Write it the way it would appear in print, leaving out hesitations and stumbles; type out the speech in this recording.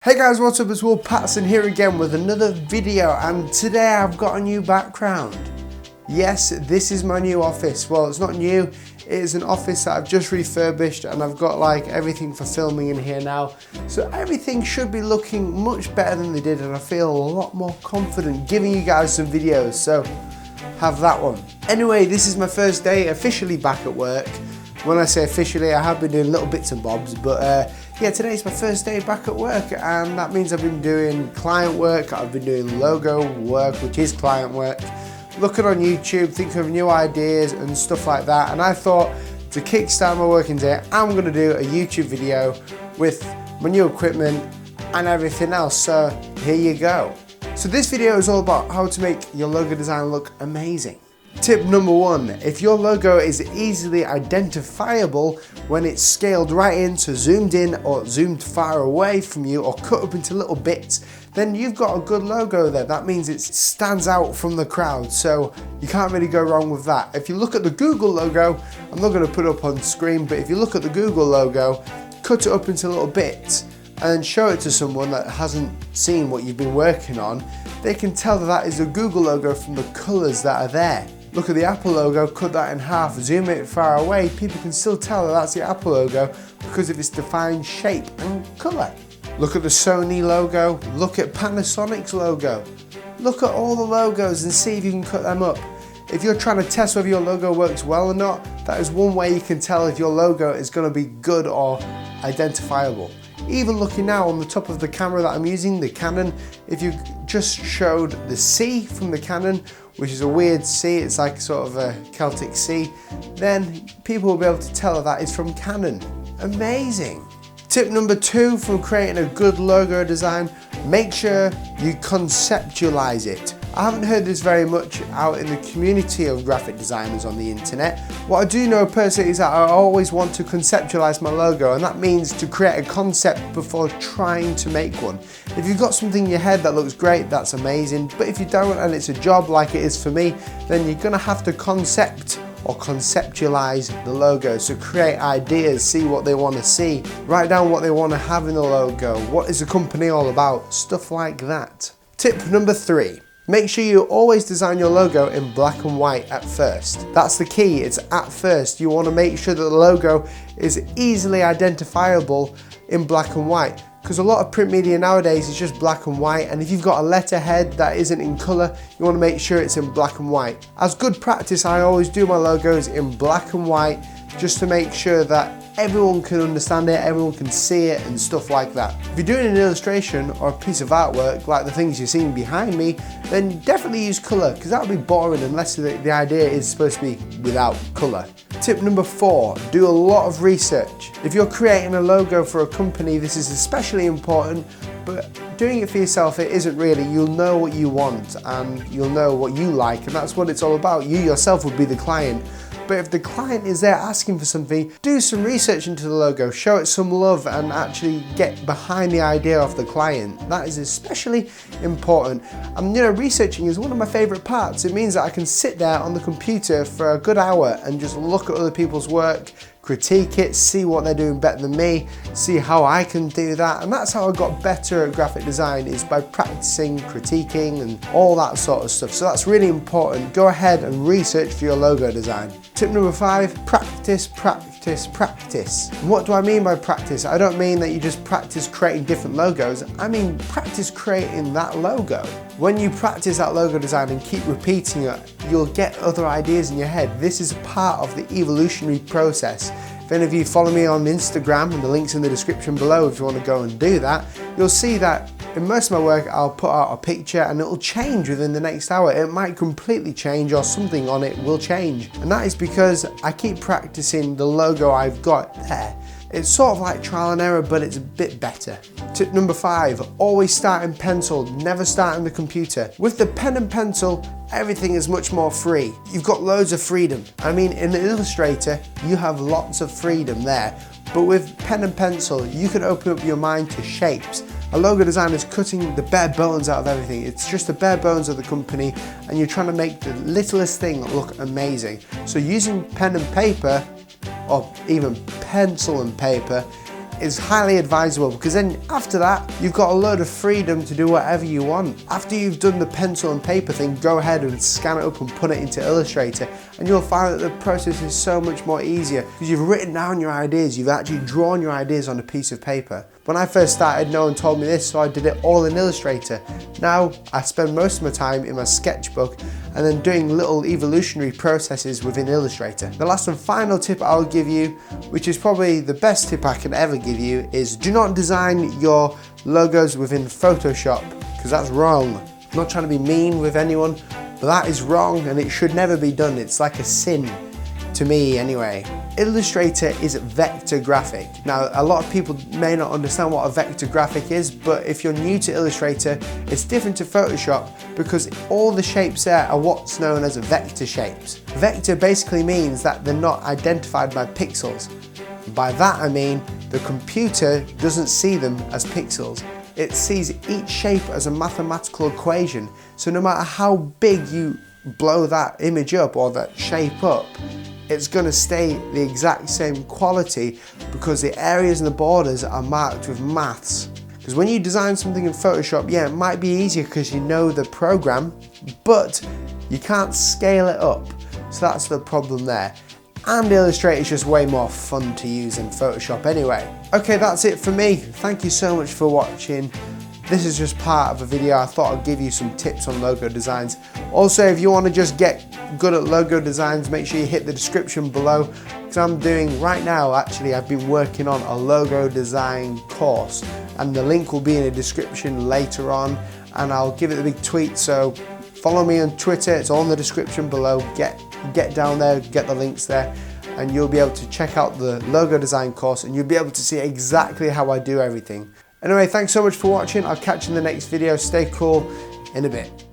Hey guys, what's up? It's Will Patterson here again with another video, and today I've got a new background. Yes, this is my new office. Well, it's not new, it is an office that I've just refurbished, and I've got like everything for filming in here now. So everything should be looking much better than they did, and I feel a lot more confident giving you guys some videos, so have that one. Anyway, this is my first day officially back at work. When I say officially, I have been doing little bits and bobs, but yeah, today's my first day back at work, and that means I've been doing client work, I've been doing logo work, which is client work, looking on YouTube, thinking of new ideas and stuff like that. And I thought, to kickstart my working day, I'm gonna do a YouTube video with my new equipment and everything else, so here you go. So this video is all about how to make your logo design look amazing. Tip number one, if your logo is easily identifiable when it's scaled right in, so zoomed in or zoomed far away from you or cut up into little bits, then you've got a good logo there. That means it stands out from the crowd, so you can't really go wrong with that. If you look at the Google logo, I'm not going to put it up on screen, but if you look at the Google logo, cut it up into little bits and show it to someone that hasn't seen what you've been working on, they can tell that that is a Google logo from the colours that are there. Look at the Apple logo, cut that in half, zoom it far away, people can still tell that that's the Apple logo because of its defined shape and colour. Look at the Sony logo, look at Panasonic's logo. Look at all the logos and see if you can cut them up. If you're trying to test whether your logo works well or not, that is one way you can tell if your logo is going to be good or identifiable. Even looking now on the top of the camera that I'm using, the Canon, if you just showed the C from the Canon, which is a weird C, it's like sort of a Celtic C, then people will be able to tell that is from Canon. Amazing. Tip number two for creating a good logo design, make sure you conceptualize it. I haven't heard this very much out in the community of graphic designers on the internet. What I do know personally is that I always want to conceptualize my logo, and that means to create a concept before trying to make one. If you've got something in your head that looks great, that's amazing, but if you don't and it's a job like it is for me, then you're gonna have to concept or conceptualize the logo. So create ideas, see what they want to see, write down what they want to have in the logo, what is the company all about, stuff like that. Tip number three. Make sure you always design your logo in black and white at first. That's the key, it's at first. You want to make sure that the logo is easily identifiable in black and white, because a lot of print media nowadays is just black and white, and if you've got a letterhead that isn't in colour, you want to make sure it's in black and white. As good practice, I always do my logos in black and white just to make sure that everyone can understand it, everyone can see it and stuff like that. If you're doing an illustration or a piece of artwork like the things you're seeing behind me, then definitely use colour, because that would be boring unless the idea is supposed to be without colour. Tip number four, do a lot of research. If you're creating a logo for a company, this is especially important, but doing it for yourself, it isn't really. You'll know what you want and you'll know what you like, and that's what it's all about. You yourself would be the client. But if the client is there asking for something, do some research into the logo, show it some love and actually get behind the idea of the client. That is especially important. And researching is one of my favourite parts. It means that I can sit there on the computer for a good hour and just look at other people's work, critique it, see what they're doing better than me, see how I can do that. And that's how I got better at graphic design, is by practicing, critiquing and all that sort of stuff. So that's really important. Go ahead and research for your logo design. Tip number five, practice, practice, practice. And what do I mean by practice? I don't mean that you just practice creating different logos. I mean practice creating that logo. When you practice that logo design and keep repeating it, you'll get other ideas in your head. This is part of the evolutionary process. If any of you follow me on Instagram, and the link's in the description below if you want to go and do that, you'll see that in most of my work I'll put out a picture and it'll change within the next hour. It might completely change, or something on it will change. And that is because I keep practicing the logo I've got there. It's sort of like trial and error, but it's a bit better. Tip number five, always start in pencil, never start in the computer. With the pen and pencil, everything is much more free. You've got loads of freedom. I mean, in Illustrator, you have lots of freedom there, but with pen and pencil, you can open up your mind to shapes. A logo designer is cutting the bare bones out of everything. It's just the bare bones of the company, and you're trying to make the littlest thing look amazing. So using pen and paper, or even pencil and paper, is highly advisable, because then after that, you've got a load of freedom to do whatever you want. After you've done the pencil and paper thing, go ahead and scan it up and put it into Illustrator, and you'll find that the process is so much more easier because you've written down your ideas, you've actually drawn your ideas on a piece of paper. When I first started, no one told me this, so I did it all in Illustrator. Now, I spend most of my time in my sketchbook and then doing little evolutionary processes within Illustrator. The last and final tip I'll give you, which is probably the best tip I can ever give you, is do not design your logos within Photoshop, because that's wrong. I'm not trying to be mean with anyone, but that is wrong and it should never be done. It's like a sin, to me anyway. Illustrator is vector graphic. Now, a lot of people may not understand what a vector graphic is, but if you're new to Illustrator, it's different to Photoshop because all the shapes there are what's known as vector shapes. Vector basically means that they're not identified by pixels. By that I mean the computer doesn't see them as pixels. It sees each shape as a mathematical equation. So no matter how big you blow that image up or that shape up, it's going to stay the exact same quality because the areas and the borders are marked with maths. Because when you design something in Photoshop, yeah, it might be easier because you know the program, but you can't scale it up. So that's the problem there. And Illustrator is just way more fun to use than Photoshop anyway. Okay, that's it for me. Thank you so much for watching. This is just part of a video. I thought I'd give you some tips on logo designs. Also, if you want to just get good at logo designs, make sure you hit the description below, because I'm doing right now, actually, I've been working on a logo design course, and the link will be in the description later on, and I'll give it a big tweet. So follow me on Twitter, it's all in the description below. Get down there, get the links there, and you'll be able to check out the logo design course, and you'll be able to see exactly how I do everything. Anyway, thanks so much for watching. I'll catch you in the next video. Stay cool. In a bit.